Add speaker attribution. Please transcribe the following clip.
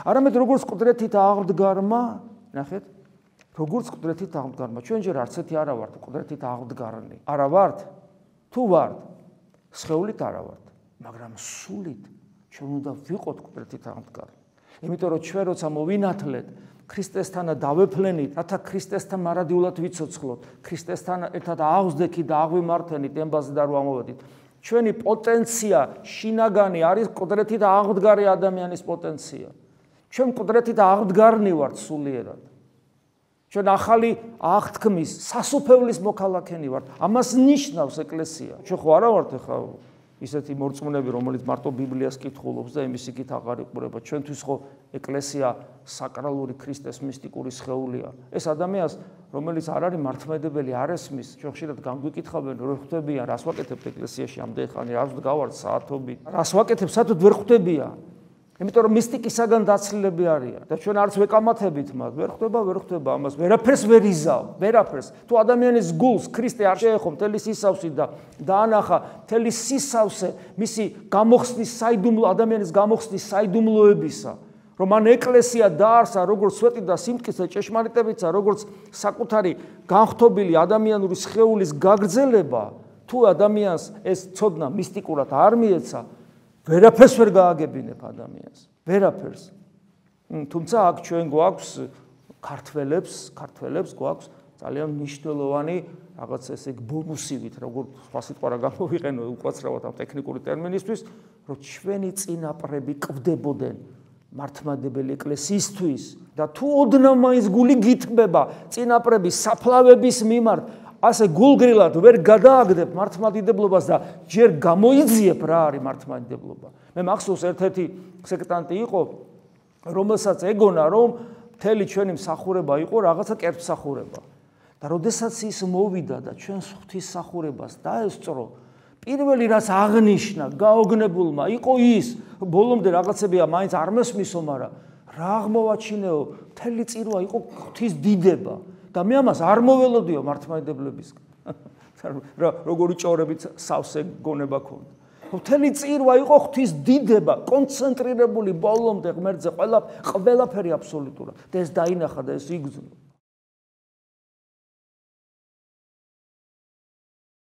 Speaker 1: არამედ როგორც ყდრეთით აღდგარმა, ნახეთ, როგორც ყდრეთით აღდგარმა. ჩვენ ჯერ არც ერთი არა ვართ ყდრეთით აღდგარნი. არა ვართ? თუ ვართ, სხეულით არა ვართ, მაგრამ სულით ჩვენ უნდა ვიყოთ ყდრეთით აღდგარნი. იმიტომ რომ ჩვენ როცა მოვინათლეთ, ქრისტესთანა დავეფლენით, რათა ქრისტესთან მარადიულად ვიცოცხლოთ, ქრისტესთან ერთად აღზდექით და აღვიმართენით ემბაზე და რო ამოვედით. ჩვენი პოტენცია, შინაგანი არის ყდრეთით აღდგარი ადამიანის პოტენცია. ჩვენ ყდრეთით აღდგარნი ვართ სულიერად. ჩვენ ახალი აღთქმის, სასופევლის მოქალაქენი ვართ. ამას ნიშნავს ეკლესია. ჩვენ ხო არა ვართ ხა ისეთი მორწმუნეები, რომელიც მარტო ბიბლიას კითხულობს და იმის იქით აღარ იყურება. ჩვენთვის ხო ეკლესია საკრალური ქრისტეს მისტიკური სხეულია. ეს ადამიანს, რომელიც არ არის მართლმადიდებელი, არ ესმის, ჩვენ ხშირად განგვიკითხავენ, რომ ხვდებიან, რას ვაკეთებთ ეკლესიაში ამდენი ხანი, რას ვდგავართ საათობით, რას ვაკეთებ, საერთოდ ვერ ხვდებიან. იმიტომ რომ მისტიკისაგან დაცლილები არიან და ჩვენ არც ვეკამათებით მას, ვერ ხვდება ამას, ვერაფერს ვერ იზავ, ვერაფერს. თუ ადამიანის გულს ქრისტე არ შეეხო მთელი სისავსი და დაანახა მთელი სისავსე მისი გამოხსნის საიდუმლო, ადამიანის გამოხსნის საიდუმლოებისა, რომ მან ეკლესია დაარსა როგორც სვეტი და სიმტკიცე ჭეშმარიტებიცა, როგორც საკუთარი განხთობილი ადამიანური სხეულის გაგრძელება, თუ ადამიანს ეს ცოდნა მისტიკურად არ მიეცა, ვერაფერს ვერ გააგებინებ ადამიანს, ვერაფერს. თუმცა აქ ჩვენ გვაქვს ქართველებს გვაქვს ძალიან მნიშვნელოვანი რაღაც ესე ბონუსივით, როგორც სხვა სიტყვა რა გამოვიყენო უკაცრავად ამ ტექნიკური ტერმინისთვის, რომ ჩვენი წინაპრები კვდებოდნენ მართლმადიდებელი ეკლესიისთვის და თუ ოდნავ მაინც გული გითბება წინაპრების საფლავების მიმართ, ასე გულგრილად ვერ გადააგდებ მართლმადიდებლობას და ჯერ გამოიძიებ რა არის მართლმადიდებლობა. მე მახსოვს ერთ-ერთი სექტანტი იყო, რომელსაც ეგონა, რომ მთელი ჩვენი მსახურება იყო რაღაცა კერძმსახურება. და როდესაც ის მოვიდა და ჩვენს ღვთისმსახურებას დაესწრო, პირველი რაც აღნიშნა გაოგნებულმა იყო ის, ბოლომდე რაღაცებია მაინც არ მესმისო, მაგრამ რა აღმოვაჩინეო, მთელი წირვა იყო ღვთის დიდება. და მე ამას არ მოველოდიო მართლმადიდებლებისგან. როგორი ჭორებით სავსე გონება ქონდა. მთელი წირვა იყო ღვთის დიდება, კონცენტრირებული ბოლომდე ღმერთზე ყველაფერი აბსოლუტურად. და ეს დაინახა და ეს იგრძნო.